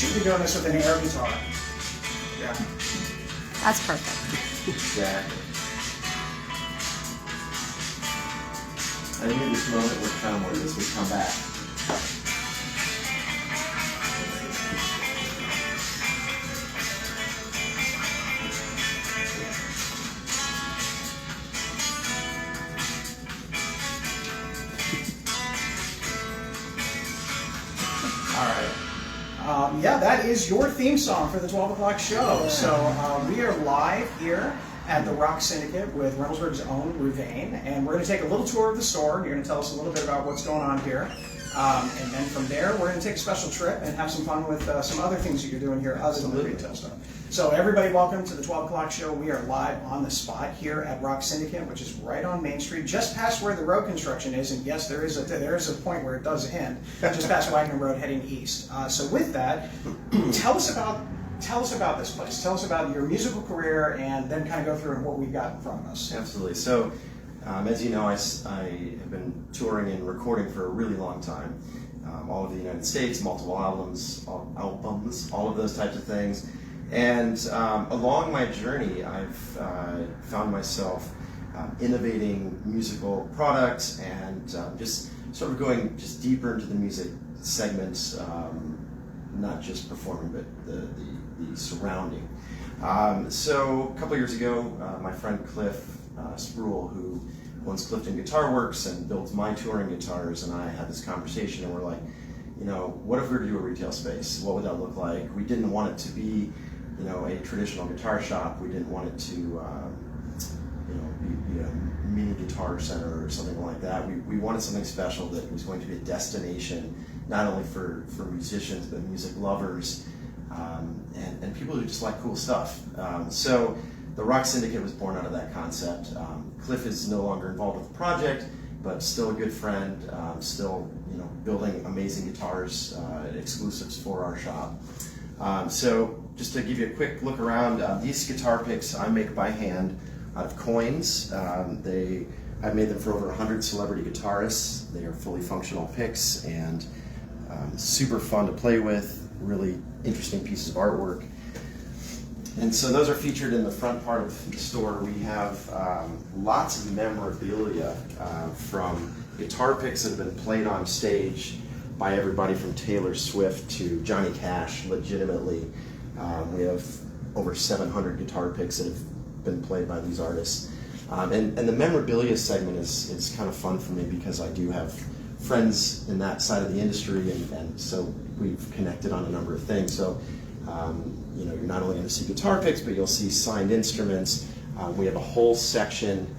should be doing this with an air guitar. Yeah. That's perfect. Exactly. I knew this moment would come where this would come back. Yeah, that is your theme song for the 12 o'clock show. Yeah. So we are live here at the Rock Syndicate with Reynoldsburg's own Ruvane, and we're going to take a little tour of the store. You're going to tell us a little bit about what's going on here. And then from there, we're going to take a special trip and have some fun with some other things that you're doing here other than the retail stuff. So everybody, welcome to the 12 o'clock show. We are live on the spot here at Rock Syndicate, which is right on Main Street, just past where the road construction is. And yes, there is a point where it does end, just past Wagner Road heading east. So with that, tell us about this place. Tell us about your musical career, and then kind of go through what we've got in front of us. Absolutely. So, as you know, I have been touring and recording for a really long time. All over the United States, multiple albums, all of those types of things. And along my journey, I've found myself innovating musical products and just sort of going just deeper into the music segments, not just performing, but the surrounding. So a couple years ago, my friend Cliff Spruill, who owns Clifton Guitar Works and builds my touring guitars, and I had this conversation, and we're like, you know, what if we were to do a retail space? What would that look like? We didn't want it to be, you know, a traditional guitar shop. We didn't want it to, be a mini guitar center or something like that. We wanted something special that was going to be a destination, not only for musicians, but music lovers, and people who just like cool stuff. So the Rock Syndicate was born out of that concept. Cliff is no longer involved with the project, but still a good friend, still building amazing guitars, exclusives for our shop. So just to give you a quick look around, these guitar picks I make by hand out of coins. I've made them for over 100 celebrity guitarists. They are fully functional picks and super fun to play with, really interesting pieces of artwork. And so those are featured in the front part of the store. We have lots of memorabilia from guitar picks that have been played on stage by everybody from Taylor Swift to Johnny Cash, legitimately. We have over 700 guitar picks that have been played by these artists. And the memorabilia segment is kind of fun for me because I do have friends in that side of the industry, and so we've connected on a number of things. So you're not only going to see guitar picks, but you'll see signed instruments. We have a whole section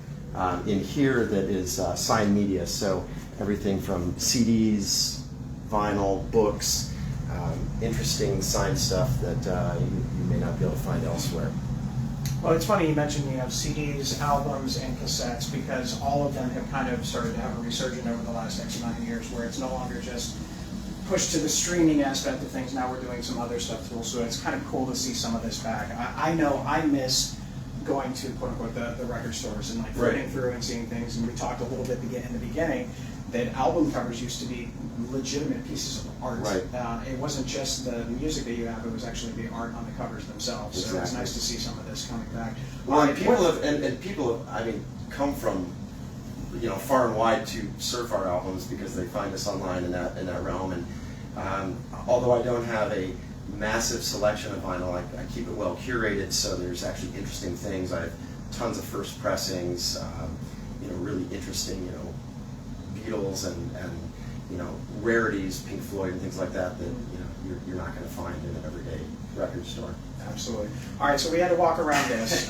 in here that is signed media, so everything from CDs, vinyl, books, interesting signed stuff that you may not be able to find elsewhere. Well, it's funny you mentioned CDs, albums, and cassettes, because all of them have kind of started to have a resurgence over the last X amount of years, where it's no longer just pushed to the streaming aspect of things. Now we're doing some other stuff too, so it's kind of cool to see some of this back. I know I miss going to quote unquote the record stores and flipping through and seeing things. And we talked a little bit in the beginning that album covers used to be legitimate pieces of art. Right. It wasn't just the music that you have; it was actually the art on the covers themselves. Exactly. So it's nice to see some of this coming back. Well, and people have come from far and wide to surf our albums because they find us online in that realm. And although I don't have a massive selection of vinyl, I keep it well curated, so there's actually interesting things. I have tons of first pressings, really interesting, Beatles and rarities, Pink Floyd and things like that you're not going to find in an everyday record store. Absolutely. All right, so we had to walk around this.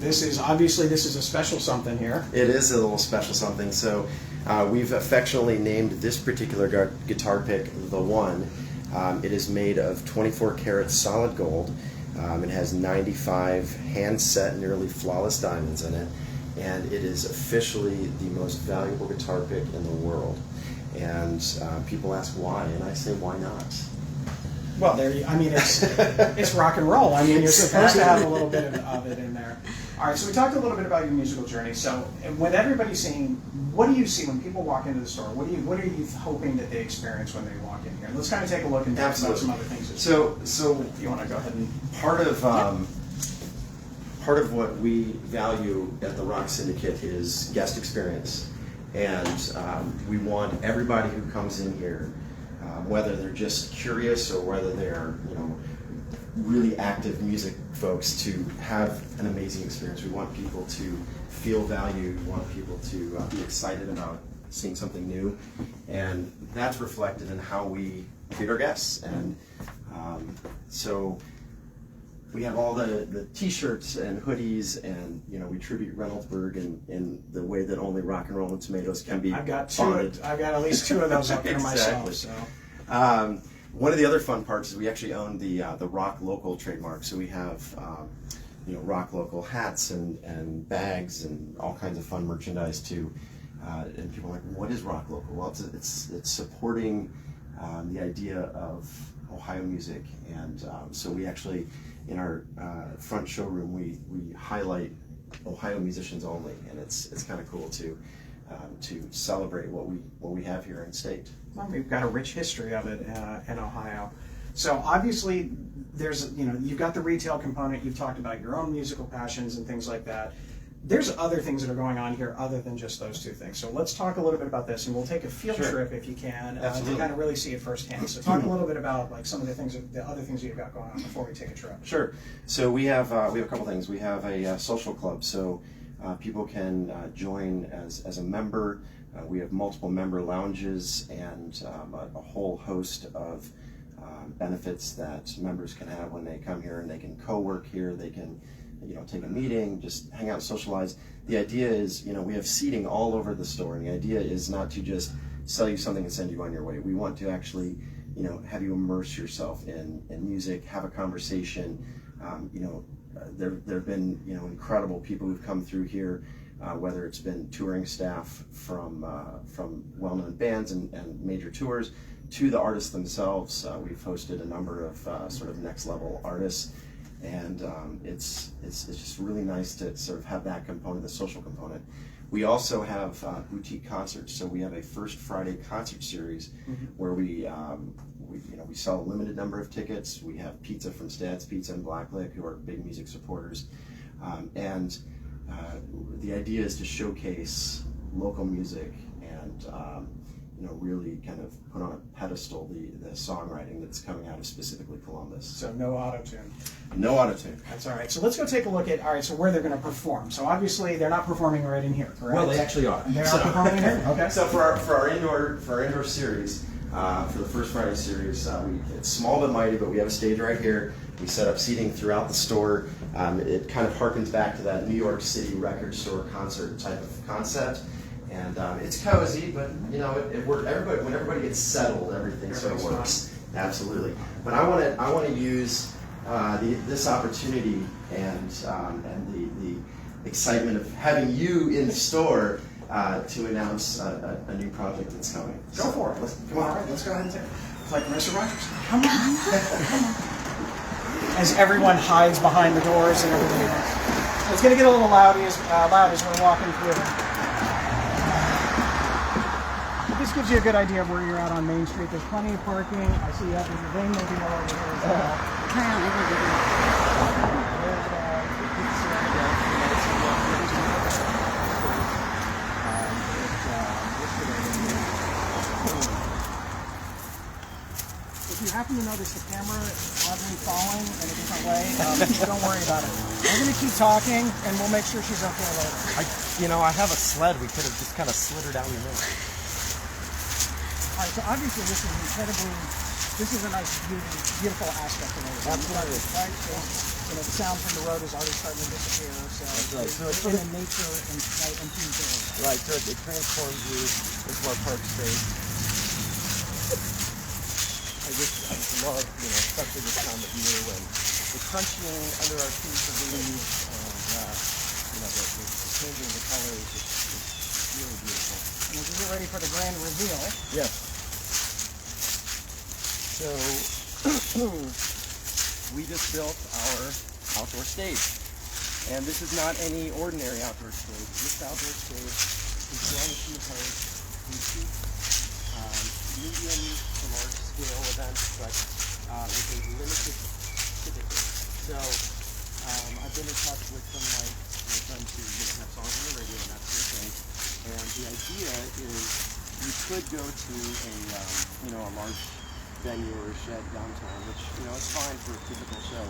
This is a special something here. It is a little special something. So we've affectionately named this particular guitar pick The One. It is made of 24 karat solid gold. It has 95 hand-set, nearly flawless diamonds in it. And it is officially the most valuable guitar pick in the world. And people ask why, and I say, why not? Well, it's rock and roll. You're supposed to have a little bit of it in there. All right, so we talked a little bit about your musical journey. So, and when everybody's seeing, what do you see when people walk into the store? What are you hoping that they experience when they walk in here? Let's kind of take a look and talk about some other things. So if you want to go ahead and part of what we value at the Rock Syndicate is guest experience, and we want everybody who comes in here, whether they're just curious or whether they're really active music folks, to have an amazing experience. We want people to feel valued. We want people to be excited about seeing something new, and that's reflected in how we treat our guests. And so we have all the T-shirts and hoodies, and we tribute Reynoldsburg in the way that only Rock and Roll and Tomatoes can be. I've got bonded. I've got at least 2 of those up there Exactly. myself. So. One of the other fun parts is we actually own the Rock Local trademark. So we have Rock Local hats and bags and all kinds of fun merchandise too. And people are like, what is Rock Local? Well, it's supporting the idea of Ohio music, and so we actually, in our front showroom, we highlight Ohio musicians only, and it's kind of cool to celebrate what we have here in state. Well, we've got a rich history of it in Ohio. So obviously, there's you've got the retail component. You've talked about your own musical passions and things like that. There's other things that are going on here other than just those 2 things. So let's talk a little bit about this, and we'll take a field trip if you can to kind of really see it firsthand. So talk a little bit about like some of the other things you've got going on before we take a trip. Sure. So we have a couple things. We have a social club, so people can join as a member. We have multiple member lounges and a whole host of benefits that members can have when they come here, and they can co-work here. They can take a meeting, just hang out, socialize. The idea is, we have seating all over the store, and the idea is not to just sell you something and send you on your way. We want to actually, have you immerse yourself in music, have a conversation. There have been, incredible people who've come through here, whether it's been touring staff from well-known bands and major tours, to the artists themselves. We've hosted a number of sort of next-level artists. And it's just really nice to sort of have that component, the social component. We also have boutique concerts. So we have a First Friday concert series where we sell a limited number of tickets. We have pizza from Stad's Pizza and Blacklick, who are big music supporters, and the idea is to showcase local music and really kind of put on a pedestal the songwriting that's coming out of specifically Columbus. So no auto-tune. No auto-tune. That's all right. So let's go take a look at, so where they're going to perform. So obviously they're not performing right in here, correct? Well, they actually are. They are performing in here? Okay. So for our indoor series, for the First Friday series, it's small but mighty, but we have a stage right here. We set up seating throughout the store. It kind of harkens back to that New York City record store concert type of concept. And it's cozy, but when everybody gets settled, everything sort of works. Absolutely. But I want to use this opportunity and the excitement of having you in the store to announce a new project that's coming. Go for it. Come on. All right, let's go ahead and take it. It's like Mr. Rogers. Come on. As everyone hides behind the doors and everything else. It's going to get a little loud as we're walking through. This gives you a good idea of where you're at on Main Street. There's plenty of parking. I see you have the vein maybe over here as If you happen to notice the camera is oddly falling in a different way, don't worry about it. We're going to keep talking, and we'll make sure she's okay later. I have a sled. We could have just kind of slid her down the middle. All right, so obviously this is a nice, beautiful aspect of it. Absolutely. Right? So, the sound from the road is already starting to disappear. So, right. So it's in a nature and infused area. Right, so it transforms you into our park space. I just love, especially this time of year when the crunching under our feet of the leaves and, the changing of the colors, it's really beautiful. And as we get ready for the grand reveal. Yes. So, we just built our outdoor stage. And this is not any ordinary outdoor stage. This outdoor stage is going to host boutique, medium to large scale events, but with a limited ticket rate. So I've been in touch with some of my friends who have songs on the radio and that sort of thing. And the idea is you could go to a large venue or a shed downtown, which is fine for a typical show.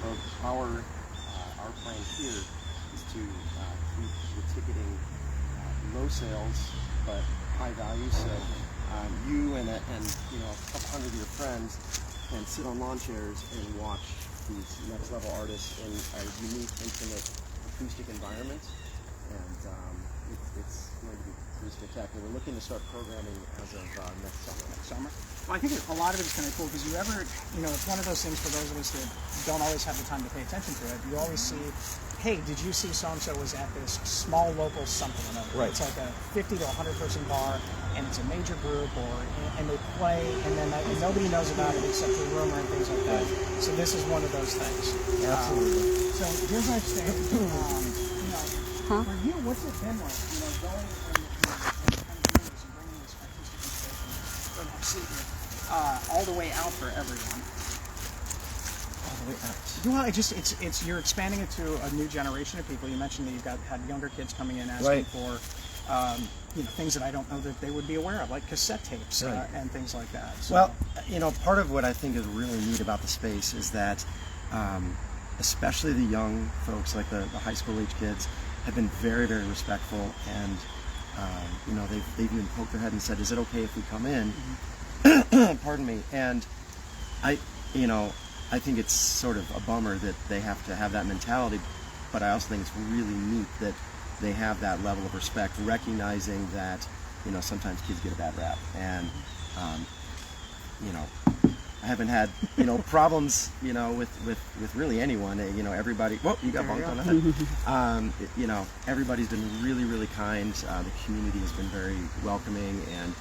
But our plan here is to keep the ticketing low sales but high value. So you and a couple hundred of your friends can sit on lawn chairs and watch these next level artists in a unique, intimate acoustic environment, and it's going to be pretty spectacular. We're looking to start programming as of next summer. Well, I think a lot of it's kind of cool because it's one of those things for those of us that don't always have the time to pay attention to it. You always see, hey, did you see so-and-so was at this small local something or another? Right. It's like a 50 to 100 person bar, and it's a major group, and they play, and then nobody knows about it except for rumor and things like that. So this is one of those things. Absolutely. So here's my thing. For you, what's it been like? Going and doing this and bringing this artistic inspiration all the way out for everyone. All the way out. Well, it's you're expanding it to a new generation of people. You mentioned that you've had younger kids coming in asking for things that I don't know that they would be aware of, like cassette tapes and things like that. So. Well, part of what I think is really neat about the space is that, especially the young folks, like the high school age kids, have been very, very respectful, and they've even poked their head and said, "Is it okay if we come in?" Mm-hmm. Pardon me. And I think it's sort of a bummer that they have to have that mentality, but I also think it's really neat that they have that level of respect, recognizing that sometimes kids get a bad rap, and I haven't had problems with really anyone. Everybody. Whoa, you got bumped on the head. Everybody's been really, really kind. The community has been very welcoming, and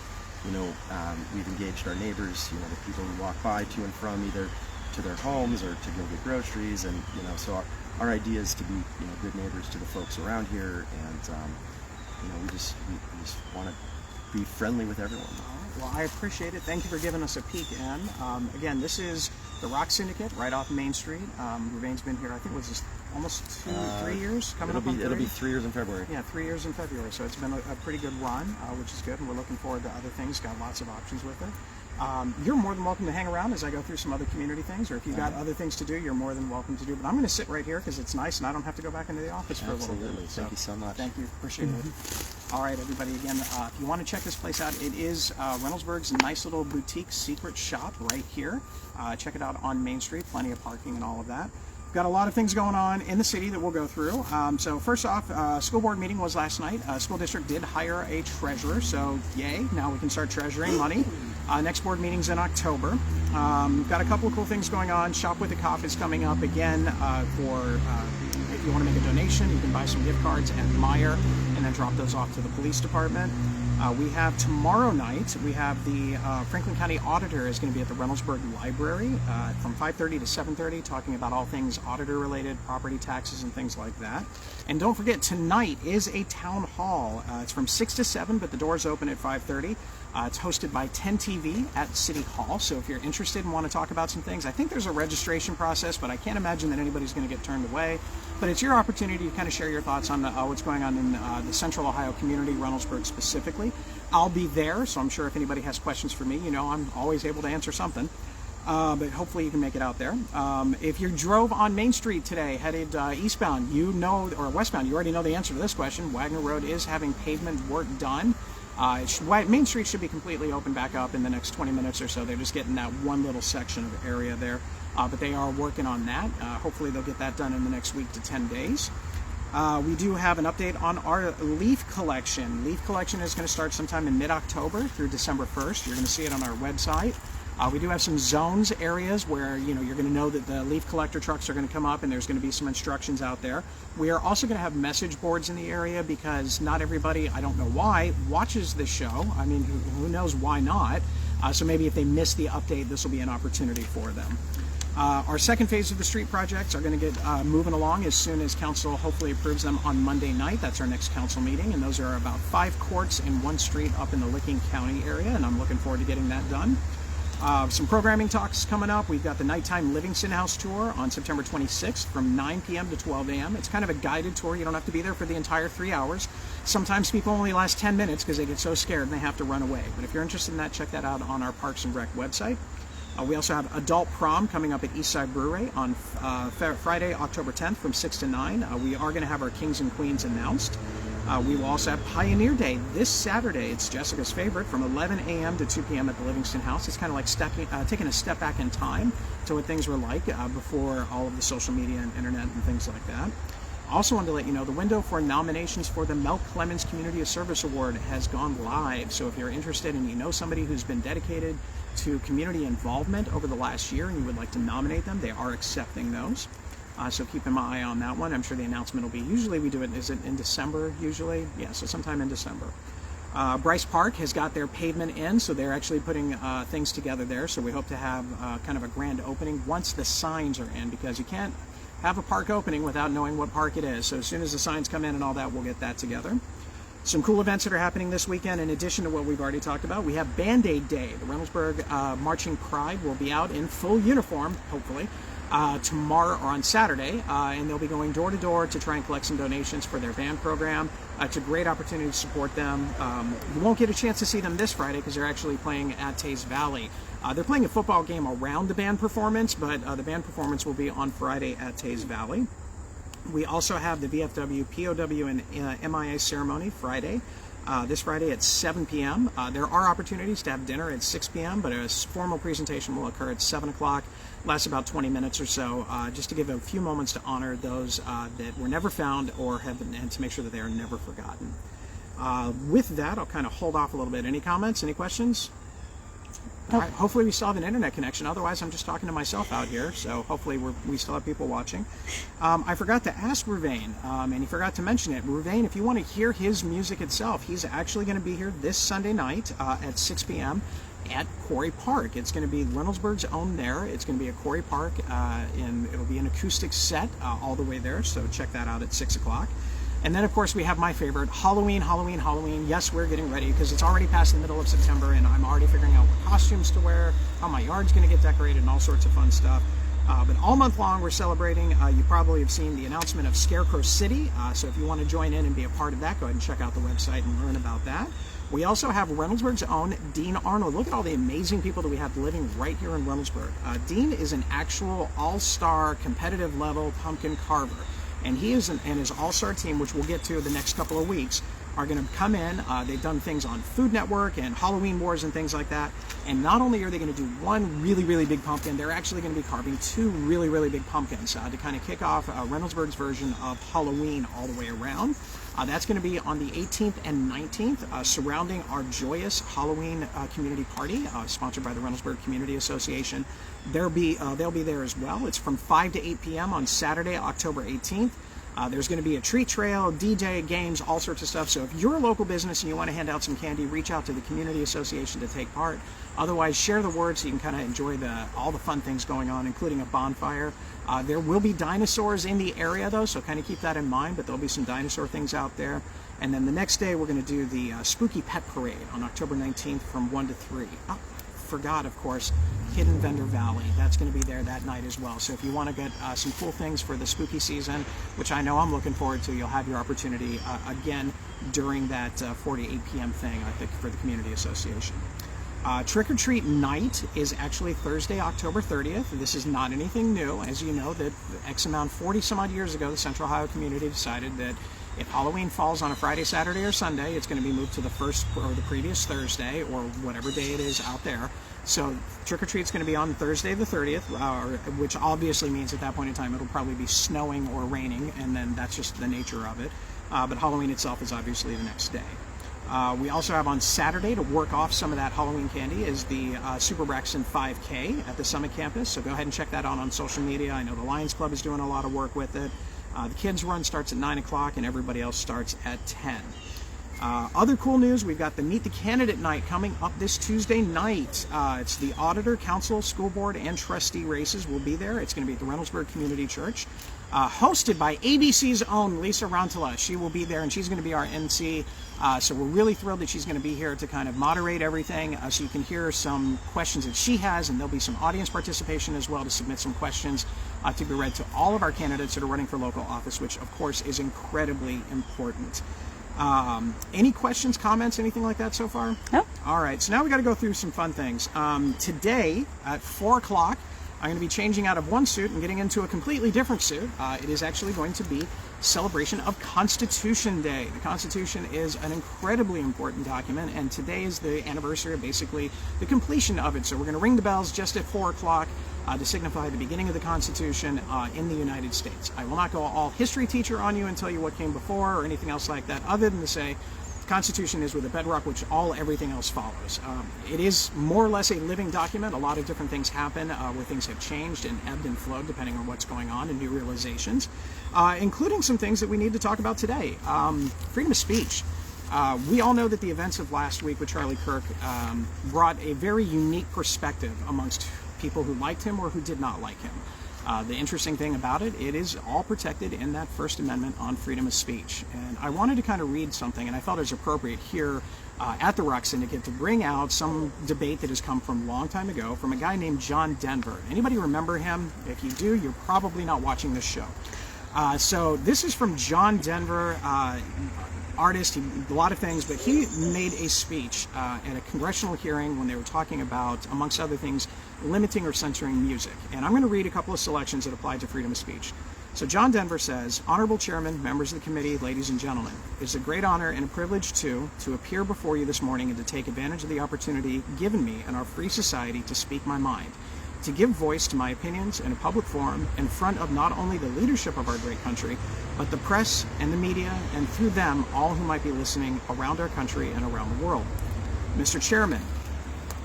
we've engaged our neighbors. The people who walk by to and from either to their homes or to go get groceries, and so our idea is to be good neighbors to the folks around here, and we just want to be friendly with everyone. Well, I appreciate it. Thank you for giving us a peek in. Again, this is the Rock Syndicate right off Main Street. Ruvane's been here, I think it was almost 3 years coming up on 3. It'll be 3 years in February. Yeah, 3 years in February. So it's been a pretty good run, which is good. And we're looking forward to other things. Got lots of options with it. You're more than welcome to hang around as I go through some other community things, or if you've got other things to do, you're more than welcome to do. But I'm going to sit right here because it's nice and I don't have to go back into the office for a little bit. Absolutely. Thank you so much. Thank you. Appreciate it. All right, everybody. Again, if you want to check this place out, it is Reynoldsburg's nice little boutique secret shop right here. Check it out on Main Street. Plenty of parking and all of that. We've got a lot of things going on in the city that we'll go through. So first off, school board meeting was last night. School district did hire a treasurer, so yay, now we can start treasuring money. Next board meeting's in October. We've got a couple of cool things going on. Shop with the Cop is coming up again for if you want to make a donation, you can buy some gift cards at Meijer and then drop those off to the police department. We have tomorrow night, we have the Franklin County Auditor is going to be at the Reynoldsburg Library from 5:30 to 7:30, talking about all things auditor related, property taxes and things like that. And don't forget, tonight is a town hall. It's from 6 to 7, but the doors open at 5:30. It's hosted by 10 TV at City Hall, so if you're interested and want to talk about some things, I think there's a registration process, but I can't imagine that anybody's going to get turned away. But it's your opportunity to kind of share your thoughts on what's going on in the Central Ohio community, Reynoldsburg specifically. I'll be there, so I'm sure if anybody has questions for me, I'm always able to answer something. But hopefully you can make it out there. If you drove on Main Street today, headed eastbound, or westbound, you already know the answer to this question. Wagner Road is having pavement work done. Main Street should be completely open back up in the next 20 minutes or so. They're just getting that one little section of area there. But they are working on that. Hopefully they'll get that done in the next week to 10 days. We do have an update on our leaf collection. Leaf collection is going to start sometime in mid-October through December 1st. You're going to see it on our website. We do have some zones areas where you're going to know that the leaf collector trucks are going to come up, and there's going to be some instructions out there. We are also going to have message boards in the area because not everybody, I don't know why, watches this show. I mean, who knows why not? So maybe if they miss the update, this will be an opportunity for them. Our second phase of the street projects are going to get moving along as soon as council hopefully approves them on Monday night. That's our next council meeting, and those are about 5 courts in 1 street up in the Licking County area, and I'm looking forward to getting that done. Some programming talks coming up. We've got the Nighttime Livingston House Tour on September 26th from 9 p.m. to 12 a.m. It's kind of a guided tour. You don't have to be there for the entire 3 hours. Sometimes people only last 10 minutes because they get so scared and they have to run away. But if you're interested in that, check that out on our Parks and Rec website. We also have Adult Prom coming up at Eastside Brewery on Friday, October 10th from 6 to 9. We are going to have our Kings and Queens announced. We will also have Pioneer Day this Saturday. It's Jessica's favorite, from 11 a.m. to 2 p.m. at the Livingston House. It's kind of like taking a step back in time to what things were like before all of the social media and internet and things like that. Also wanted to let you know the window for nominations for the Mel Clemens Community of Service Award has gone live. So if you're interested and you know somebody who's been dedicated to community involvement over the last year and you would like to nominate them, they are accepting those. So keep an eye on that one. I'm sure the announcement will be, usually we do it, is it in December usually? Yeah, so sometime in December. Bryce Park has got their pavement in, so they're actually putting things together there. So we hope to have kind of a grand opening once the signs are in, because you can't have a park opening without knowing what park it is. So as soon as the signs come in and all that, we'll get that together. Some cool events that are happening this weekend, in addition to what we've already talked about. We have Band-Aid Day. The Reynoldsburg Marching Pride will be out in full uniform, hopefully, tomorrow or on Saturday, and they'll be going door to door to try and collect some donations for their band program. It's a great opportunity to support them. You won't get a chance to see them this Friday because they're actually playing at Tays Valley. They're playing a football game around the band performance, but the band performance will be on Friday at Tays Valley. We also have the VFW, POW, and MIA ceremony Friday. This Friday at 7 p.m. There are opportunities to have dinner at 6 p.m., but a formal presentation will occur at 7 o'clock, lasts about 20 minutes or so, just to give a few moments to honor those that were never found or have been, and to make sure that they are never forgotten. With that, I'll kind of hold off a little bit. Any comments? Any questions? All right, hopefully we still have an internet connection. Otherwise, I'm just talking to myself out here. So hopefully we still have people watching. I forgot to ask Ruvane, and he forgot to mention it. Ruvane, if you want to hear his music itself, he's actually going to be here this Sunday night at 6 p.m. at Quarry Park. It's going to be Reynoldsburg's own there. It's going to be at Quarry Park, and it'll be an acoustic set all the way there. So check that out at 6 o'clock. And then, of course, we have my favorite, Halloween, Halloween, Halloween. Yes, we're getting ready because it's already past the middle of September, and I'm already figuring out what costumes to wear, how my yard's going to get decorated, and all sorts of fun stuff. But all month long, we're celebrating. You probably have seen the announcement of Scarecrow City, so if you want to join in and be a part of that, go ahead and check out the website and learn about that. We also have Reynoldsburg's own Dean Arnold. Look at all the amazing people that we have living right here in Reynoldsburg. Dean is an actual all-star competitive level pumpkin carver. And he is and his all-star team, which we'll get to the next couple of weeks, are going to come in. They've done things on Food Network and Halloween Wars and things like that. And not only are they going to do one really, really big pumpkin, they're actually going to be carving 2 really, really big pumpkins to kind of kick off Reynoldsburg's version of Halloween all the way around. That's going to be on the 18th and 19th, surrounding our joyous Halloween community party, sponsored by the Reynoldsburg Community Association. They'll be there as well. It's from 5 to 8 p.m. on Saturday, October 18th. There's going to be a treat trail, DJ, games, all sorts of stuff. So if you're a local business and you want to hand out some candy, reach out to the Community Association to take part. Otherwise, share the word so you can kind of enjoy all the fun things going on, including a bonfire. There will be dinosaurs in the area, though, so kind of keep that in mind, but there'll be some dinosaur things out there. And then the next day, we're going to do the Spooky Pet Parade on October 19th from 1 to 3. Oh, forgot, of course, Hidden Vendor Valley. That's going to be there that night as well. So if you want to get some cool things for the spooky season, which I know I'm looking forward to, you'll have your opportunity again during that 4 to 8 p.m. thing, I think, for the Community Association. Trick or Treat Night is actually Thursday, October 30th. This is not anything new. As you know, that X amount, 40 some odd years ago, the Central Ohio community decided that if Halloween falls on a Friday, Saturday, or Sunday, it's going to be moved to the first or the previous Thursday, or whatever day it is out there. So Trick or Treat's going to be on Thursday the 30th, which obviously means at that point in time it'll probably be snowing or raining, and then that's just the nature of it. But Halloween itself is obviously the next day. We also have on Saturday, to work off some of that Halloween candy, is the Super Braxton 5K at the Summit campus. So go ahead and check that out on social media. I know the Lions Club is doing a lot of work with it. The kids run starts at 9 o'clock and everybody else starts at 10. Other cool news, we've got the Meet the Candidate night coming up this Tuesday night. It's the auditor, council, school board, and trustee races will be there. It's going to be at the Reynoldsburg Community Church, hosted by ABC's own Lisa Rantala. She will be there, and she's going to be our MC. So we're really thrilled that she's going to be here to kind of moderate everything, so you can hear some questions that she has, and there'll be some audience participation as well to submit some questions to be read to all of our candidates that are running for local office, which of course is incredibly important. Any questions, comments, anything like that so far? No. All right, so now we got to go through some fun things. Today at 4 o'clock, I'm going to be changing out of one suit and getting into a completely different suit. It is actually going to be celebration of Constitution Day. The Constitution is an incredibly important document, and today is the anniversary of basically the completion of it. So we're going to ring the bells just at 4 o'clock to signify the beginning of the Constitution in the United States. I will not go all history teacher on you and tell you what came before or anything else like that, other than to say the Constitution is with a bedrock which everything else follows. It is more or less a living document. A lot of different things happen where things have changed and ebbed and flowed depending on what's going on and new realizations, including some things that we need to talk about today. Freedom of speech. We all know that the events of last week with Charlie Kirk brought a very unique perspective amongst people who liked him or who did not like him. The interesting thing about it, it is all protected in that First Amendment on freedom of speech. And I wanted to kind of read something, and I felt it was appropriate here at the Rock Syndicate to bring out some debate that has come from a long time ago from a guy named John Denver. Anybody remember him? If you do, you're probably not watching this show. So this is from John Denver, artist, a lot of things, but he made a speech at a congressional hearing when they were talking about, amongst other things, limiting or censoring music. And I'm going to read a couple of selections that apply to freedom of speech. So John Denver says, "Honorable Chairman, members of the committee, ladies and gentlemen, it's a great honor and a privilege to appear before you this morning and to take advantage of the opportunity given me in our free society to speak my mind, to give voice to my opinions in a public forum in front of not only the leadership of our great country, but the press and the media, and through them, all who might be listening around our country and around the world. Mr. Chairman,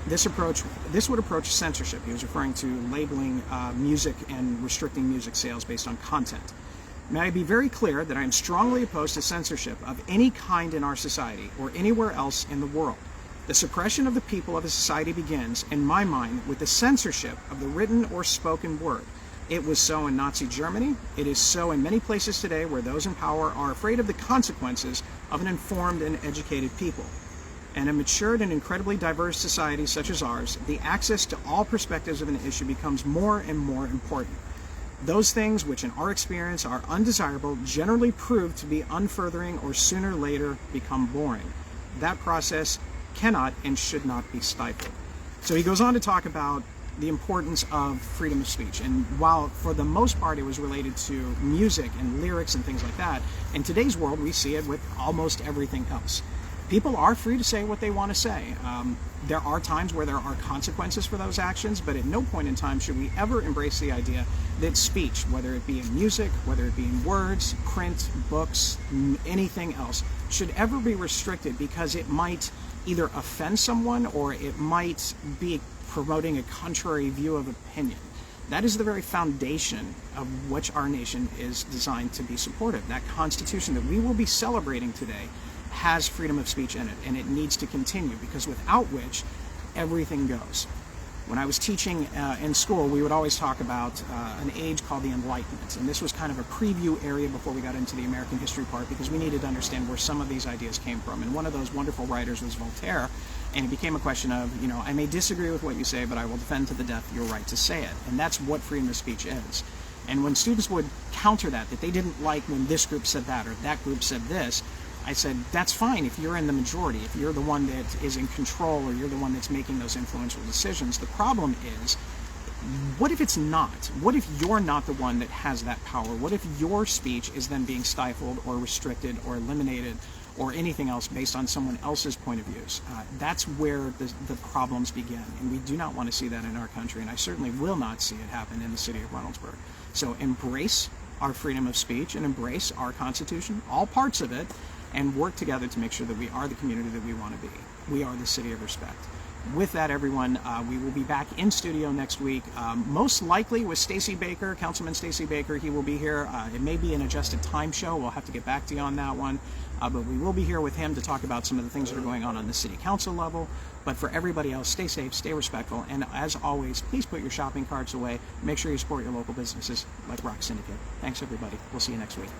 this would approach censorship." He was referring to labeling music and restricting music sales based on content. "May I be very clear that I am strongly opposed to censorship of any kind in our society or anywhere else in the world. The suppression of the people of a society begins, in my mind, with the censorship of the written or spoken word. It was so in Nazi Germany. It is so in many places today where those in power are afraid of the consequences of an informed and educated people. In a matured and incredibly diverse society such as ours, the access to all perspectives of an issue becomes more and more important. Those things which in our experience are undesirable generally prove to be unfurthering or sooner or later become boring. That process cannot and should not be stifled." So he goes on to talk about the importance of freedom of speech. And while for the most part it was related to music and lyrics and things like that, in today's world we see it with almost everything else. People are free to say what they want to say. There are times where there are consequences for those actions, but at no point in time should we ever embrace the idea that speech, whether it be in music, whether it be in words, print, books, anything else, should ever be restricted because it might either offend someone or it might be promoting a contrary view of opinion. That is the very foundation of which our nation is designed to be supported. That Constitution that we will be celebrating today has freedom of speech in it, and it needs to continue, because without which everything goes. When I was teaching in school, we would always talk about an age called the Enlightenment, and this was kind of a preview area before we got into the American history part, because we needed to understand where some of these ideas came from. And one of those wonderful writers was Voltaire, and it became a question of, I may disagree with what you say, but I will defend to the death your right to say it. And that's what freedom of speech is. And when students would counter that they didn't like when this group said that or that group said this, I said, that's fine if you're in the majority, if you're the one that is in control or you're the one that's making those influential decisions. The problem is, what if it's not? What if you're not the one that has that power? What if your speech is then being stifled or restricted or eliminated or anything else based on someone else's point of views? That's where the problems begin, and we do not want to see that in our country, and I certainly will not see it happen in the city of Reynoldsburg. So embrace our freedom of speech and embrace our Constitution, all parts of it, and work together to make sure that we are the community that we want to be. We are the city of respect. with that, everyone, we will be back in studio next week, most likely with Stacey Baker, Councilman Stacey Baker. He will be here. It may be an adjusted time show. We'll have to get back to you on that one. But we will be here with him to talk about some of the things that are going on the city council level. But for everybody else, stay safe, stay respectful, and as always, please put your shopping carts away. Make sure you support your local businesses like Rock Syndicate. Thanks, everybody. We'll see you next week.